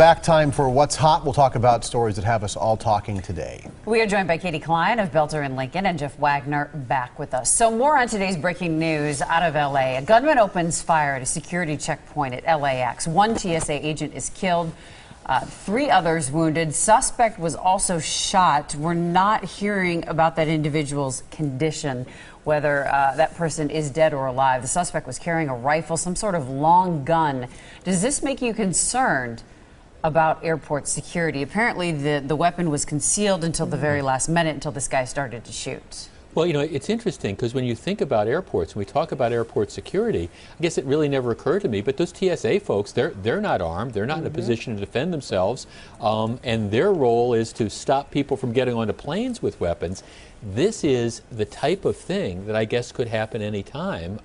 Back time for What's Hot. We'll talk about stories that have us all talking today. We are joined by Klein of Boelter+Lincoln and Jeff Wagner back with us. So more on today's breaking news out of L.A. A gunman opens fire at a security checkpoint at LAX. One TSA agent is killed, 3 others wounded. Suspect was also shot. We're not hearing about that individual's condition, whether that person is dead or alive. The suspect was carrying a rifle, some sort of long gun. Does this make you concerned about airport security? Apparently the weapon was concealed until the very last minute, until this guy started to shoot. Well, you know, it's interesting because when you think about airports, when we talk about airport security, I guess it really never occurred to me, but those TSA folks, they're not armed, they're not in a position to defend themselves, and their role is to stop people from getting onto planes with weapons. This is the type of thing that I guess could happen any time.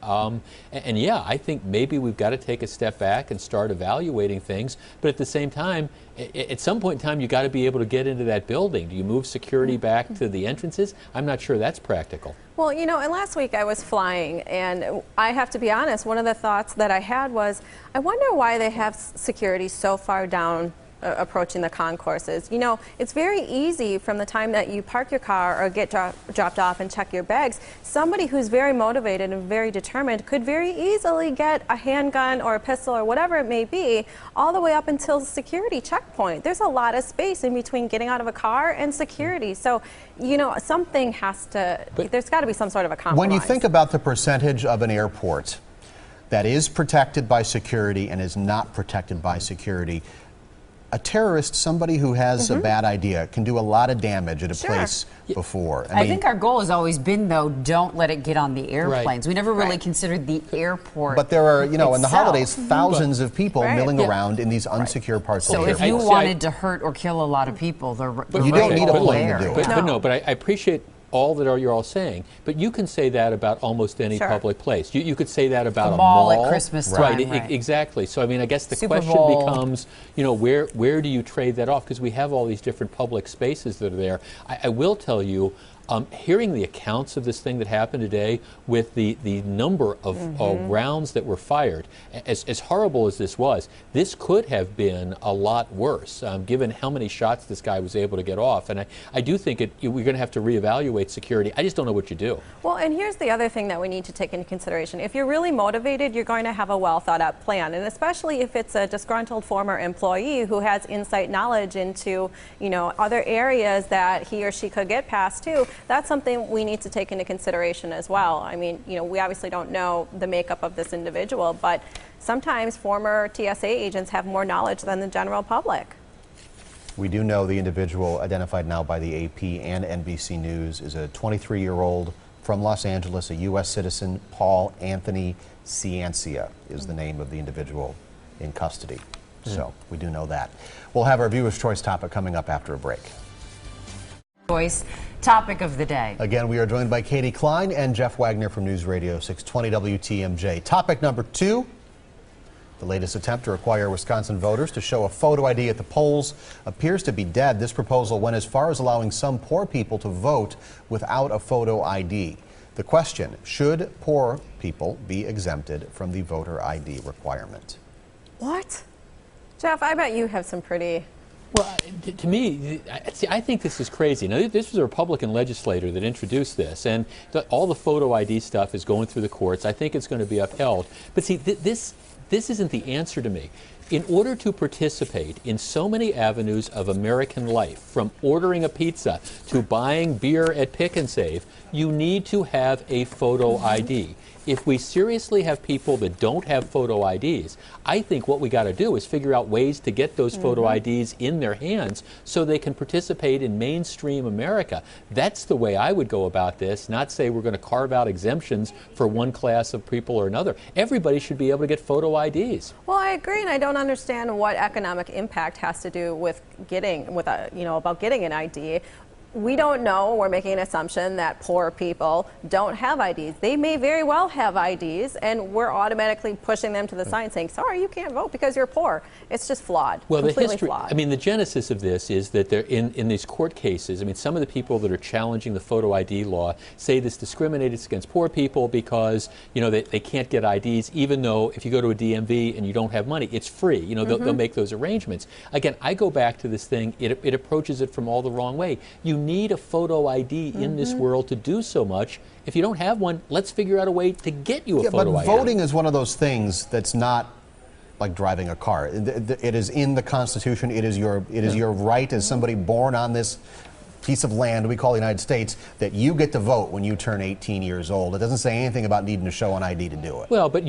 And yeah, I think maybe we've got to take a step back and start evaluating things, but at the same time, at some point in time, you got to be able to get into that building. Do you move security back to the entrances? I'm not sure that's practical. Well, you know, and last week I was flying, and I have to be honest, one of the thoughts that I had was, I wonder why they have security so far down approaching the concourses. You know, it's very easy from the time that you park your car or get dropped off and check your bags. Somebody who's very motivated and very determined could very easily get a handgun or a pistol or whatever it may be all the way up until the security checkpoint. There's a lot of space in between getting out of a car and security. So, you know, something has to, there's got to be some sort of a compromise. When you think about the percentage of an airport that is protected by security and is not protected by security, a terrorist, somebody who has a bad idea, can do a lot of damage at a place before. I think our goal has always been, though, don't let it get on the airplanes. We never really considered the airport. But there are, you know, in the holidays, thousands of people milling around in these unsecure parts of the airport. So if you wanted to hurt or kill a lot of people, you don't need a plane to do it. But I appreciate all that you're all saying, but you can say that about almost any public place. You could say that about a mall at Christmas time. Right, exactly. So I mean, I guess the Super question Bowl becomes, you know, where do you trade that off? Because we have all these different public spaces that are there. I will tell you, hearing the accounts of this thing that happened today with the number of rounds that were fired, as horrible as this could have been a lot worse, given how many shots this guy was able to get off. And I do think we're going to have to reevaluate security. I just don't know what you do. Well, and here's the other thing that we need to take into consideration. If you're really motivated, you're going to have a well thought out plan. And especially if it's a disgruntled former employee who has insight knowledge into, you know, other areas that he or she could get past too, that's something we need to take into consideration as well. I mean, you know, we obviously don't know the makeup of this individual, but sometimes former TSA agents have more knowledge than the general public. We do know the individual, identified now by the AP and NBC News, is a 23-year-old from Los Angeles, a U.S. citizen. Paul Anthony Ciancia is the name of the individual in custody. So we do know that. We'll have our Viewer's Choice topic coming up after a break. Choice topic of the day. Again, we are joined by Klein and Jeff Wagner from News Radio 620 WTMJ. Topic number 2, the latest attempt to require Wisconsin voters to show a photo ID at the polls appears to be dead. This proposal went as far as allowing some poor people to vote without a photo ID. The question, should poor people be exempted from the voter ID requirement? What? Jeff, I bet you have some pretty... Well, to me, I think this is crazy. Now, this was a Republican legislator that introduced this, and all the photo ID stuff is going through the courts. I think it's going to be upheld. But see, this isn't the answer to me. In order to participate in so many avenues of American life, from ordering a pizza to buying beer at Pick and Save, you need to have a photo ID. If we seriously have people that don't have photo IDs, I think what we got to do is figure out ways to get those photo IDs in their hands so they can participate in mainstream America. That's the way I would go about this, not say we're going to carve out exemptions for one class of people or another. Everybody should be able to get photo IDs. Well, I agree, and I don't understand what economic impact has to do with getting, about getting an ID. we don't know. We're making an assumption that poor people don't have IDs. They may very well have IDs, and we're automatically pushing them to the side saying, sorry, you can't vote because you're poor. It's just flawed. Well, the history, flawed. I mean, the genesis of this is that they're in these court cases, I mean, some of the people that are challenging the photo ID law say this discriminates against poor people because, you know, they can't get IDs, even though if you go to a DMV and you don't have money, it's free. You know, they'll make those arrangements. Again, I go back to this thing, it approaches it from all the wrong way. You need a photo ID in this world to do so much. If you don't have one, let's figure out a way to get you a photo ID. But voting is one of those things that's not like driving a car. It is in the Constitution. It is your right as somebody born on this piece of land we call the United States that you get to vote when you turn 18 years old. It doesn't say anything about needing to show an ID to do it. Well, but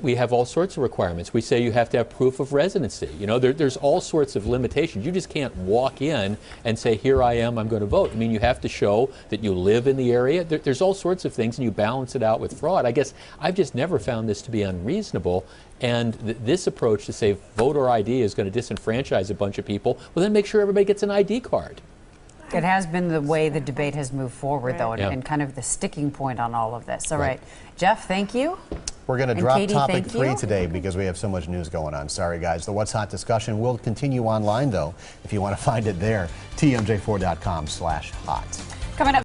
we have all sorts of requirements. We say you have to have proof of residency. You know, there's all sorts of limitations. You just can't walk in and say, here I am, I'm going to vote. I mean, you have to show that you live in the area. There's all sorts of things, and you balance it out with fraud. I guess I've just never found this to be unreasonable. And this approach to say voter ID is going to disenfranchise a bunch of people, well, then make sure everybody gets an ID card. It has been the way the debate has moved forward, though, Yeah. and kind of the sticking point on all of this. All right. Jeff, thank you. We're going to And drop Katie, topic thank 3 you. today because we have so much news going on. Sorry, guys. The What's Hot discussion will continue online, though, if you want to find it there. TMJ4.com/hot. Coming up.